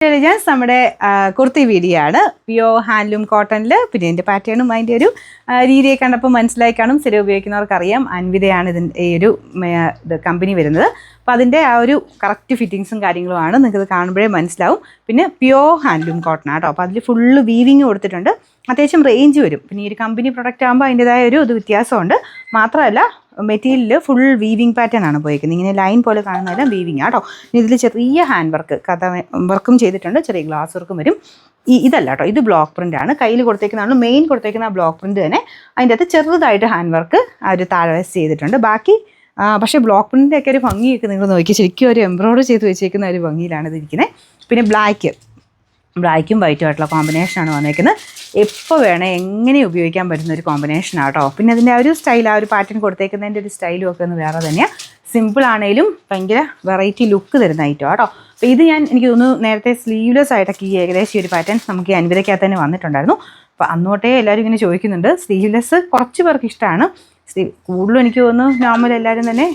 Intelligence നമ്മുടെ kurti video ആണ്. Pure handloom കോട്ടണിൽ. പിന്നെ ഇതിൻ്റെ പാറ്റേണും അതിൻ്റെ ഒരു രീതിയെ കണ്ടപ്പോൾ മനസ്സിലായി കാണും. സ്ഥിരം ഉപയോഗിക്കുന്നവർക്കറിയാം അൻവിതയാണ് ഈ ഒരു കമ്പനി വരുന്നത്. അപ്പോൾ അതിൻ്റെ ആ ഒരു കറക്റ്റ് ഫിറ്റിങ്സും കാര്യങ്ങളുമാണ് നിങ്ങൾക്കത് കാണുമ്പോഴേ മനസ്സിലാവും. പിന്നെ പ്യോർ ഹാൻഡ്ലൂം കോട്ടൺ ആട്ടോ. അപ്പോൾ അതിൽ ഫുള്ള് വീവിങ് കൊടുത്തിട്ടുണ്ട്. അത്യാവശ്യം റേഞ്ച് വരും. പിന്നെ ഈ ഒരു കമ്പനി പ്രൊഡക്റ്റ് ആകുമ്പോൾ അതിൻ്റെതായ ഒരു വ്യത്യാസമുണ്ട്. മാത്രമല്ല മെറ്റീരിയൽ ഫുൾ വീവിങ് പാറ്റേൺ ആണ് പോയിരിക്കുന്നത്. ഇങ്ങനെ ലൈൻ പോലെ കാണുന്നതെല്ലാം വീവിങ് ആട്ടോ. ഇതിൽ ചെറിയ ഹാൻഡ് കഥ വർക്കും ചെയ്തിട്ടുണ്ട്. ചെറിയ ഗ്ലാസ് വർക്കും വരും. ഇതല്ല കേട്ടോ, ഇത് ബ്ലോക്ക് പ്രിൻ്റ് ആണ്. കയ്യിൽ കൊടുത്തേക്കുന്നതാണ് മെയിൻ കൊടുത്തേക്കുന്ന ആ ബ്ലോക്ക് പ്രിൻ്റ് തന്നെ. അതിൻ്റെ അകത്ത് ചെറുതായിട്ട് ഹാൻഡ് വർക്ക് ആ ഒരു താഴ്വശം ചെയ്തിട്ടുണ്ട്. ബാക്കി പക്ഷേ ബ്ലോക്ക് പ്രിൻ്റിൻ്റെ ഒക്കെ ഒരു ഭംഗിയൊക്കെ നിങ്ങൾ നോക്കി ശരിക്കും ഒരു എംബ്രോയ്ഡറി ചെയ്ത് വെച്ചേക്കുന്ന ഒരു ഭംഗിയിലാണ് ഇതിരിക്കുന്നത്. പിന്നെ ബ്ലാക്കും വൈറ്റും ആയിട്ടുള്ള കോമ്പിനേഷനാണ് വന്നേക്കുന്നത്. എപ്പോൾ വേണേൽ എങ്ങനെ ഉപയോഗിക്കാൻ പറ്റുന്ന ഒരു കോമ്പിനേഷനാണ് കേട്ടോ. പിന്നെ അതിൻ്റെ ആ ഒരു സ്റ്റൈൽ, ആ ഒരു പാറ്റേൺ കൊടുത്തേക്കുന്നതിൻ്റെ ഒരു സ്റ്റൈലും ഒക്കെ ഒന്ന് വേറെ തന്നെയാണ്. സിമ്പിൾ ആണെങ്കിലും ഭയങ്കര വെറൈറ്റി ലുക്ക് തരുന്ന ഐറ്റം കേട്ടോ. അപ്പോൾ ഇത് എനിക്ക് തോന്നുന്നു നേരത്തെ സ്ലീവ്ലെസ് ആയിട്ടൊക്കെ ഈ ഏകദേശം ഒരു പാറ്റേൺ നമുക്ക് ഈ അൻവിതയ്ക്കകത്ത് തന്നെ വന്നിട്ടുണ്ടായിരുന്നു. അപ്പോൾ അന്നോട്ടേ എല്ലാവരും ഇങ്ങനെ ചോദിക്കുന്നുണ്ട്. സ്ലീവ്ലെസ് കുറച്ച് പേർക്ക് ഇഷ്ടമാണ്. കൂടുതലും എനിക്ക് തോന്നുന്നു നോർമൽ എല്ലാവരും തന്നെ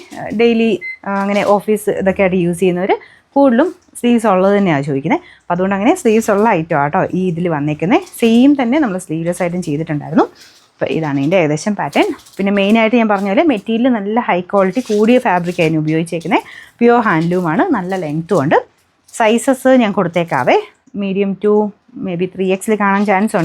ഡെയിലി അങ്ങനെ ഓഫീസ് ഇതൊക്കെ ആയിട്ട് യൂസ് ചെയ്യുന്നവർ കൂടുതലും സ്ലീവ്സ് ഉള്ളത് തന്നെയാണ് ചോദിക്കുന്നത്. അപ്പോൾ അതുകൊണ്ട് അങ്ങനെ സ്ലീവ്സ് ഉള്ള ഐറ്റം ആട്ടോ ഈ ഇതിൽ വന്നേക്കുന്നത്. സെയിം തന്നെ നമ്മൾ സ്ലീവ്ലെസ് ആയിട്ടും ചെയ്തിട്ടുണ്ടായിരുന്നു. അപ്പോൾ ഇതാണ് ഇതിൻ്റെ ഏകദേശം പാറ്റേൺ. പിന്നെ മെയിനായിട്ട് ഞാൻ പറഞ്ഞ പോലെ മെറ്റീരിയൽ നല്ല ഹൈ ക്വാളിറ്റി കൂടിയ ഫാബ്രിക് ആയിരുന്നു ഉപയോഗിച്ചേക്കുന്നത്. പ്യോർ ഹാൻഡ്ലൂമാണ്. നല്ല ലെങ്ത്തും ഉണ്ട്. സൈസസ് ഞാൻ കൊടുത്തേക്കാവേ. Medium to maybe 3X കാണാൻ ചാൻസ്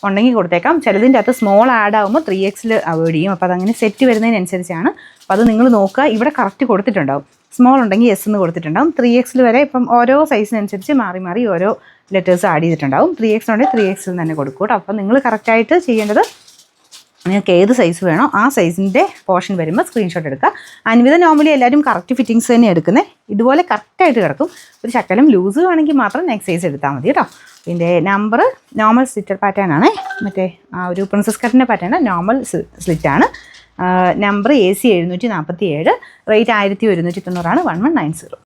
ഉണ്ടെങ്കിൽ കൊടുത്തേക്കാം. ചിലതിൻ്റെ അകത്ത് സ്മോൾ ആഡ് ആകുമ്പോൾ 3X അവോയ്ഡ് ചെയ്യും. അപ്പോൾ അതങ്ങനെ സെറ്റ് വരുന്നതിനനുസരിച്ചാണ്. അപ്പോൾ അത് നിങ്ങൾ നോക്കുക. ഇവിടെ കറക്റ്റ് കൊടുത്തിട്ടുണ്ടാവും. സ്മോൾ ഉണ്ടെങ്കിൽ എസ് എന്ന് കൊടുത്തിട്ടുണ്ടാവും. 3X വരെ ഇപ്പം ഓരോ സൈസിനനുസരിച്ച് മാറി ഓരോ ലെറ്റേഴ്സ് ആഡ് ചെയ്തിട്ടുണ്ടാവും. 3X ഉണ്ടെങ്കിൽ 3X തന്നെ കൊടുക്കും കേട്ടോ. അപ്പോൾ നിങ്ങൾ കറക്റ്റായിട്ട് ചെയ്യേണ്ടത് നിങ്ങൾക്ക് ഏത് സൈസ് വേണോ ആ സൈസിൻ്റെ പോർഷൻ വരുമ്പോൾ സ്ക്രീൻഷോട്ട് എടുക്കുക. അൻവിത നോർമലി എല്ലാവരും കറക്റ്റ് ഫിറ്റിങ്സ് തന്നെ എടുക്കുന്നത്. ഇതുപോലെ കറക്റ്റായിട്ട് കിടക്കും. ഒരു ശകലം ലൂസ് വേണമെങ്കിൽ മാത്രം നെക്സ്റ്റ് സൈസ് എടുത്താൽ മതി കേട്ടോ. ഇതിൻ്റെ നമ്പർ നോർമൽ സ്ലിറ്റർ പാറ്റേൺ ആണ്. മറ്റേ ആ ഒരു പ്രിൻസസ് കട്ടിൻ്റെ പാറ്റേൺ നോർമൽ സ്ലിറ്റാണ്. Number AC 747, rate 1190 1190.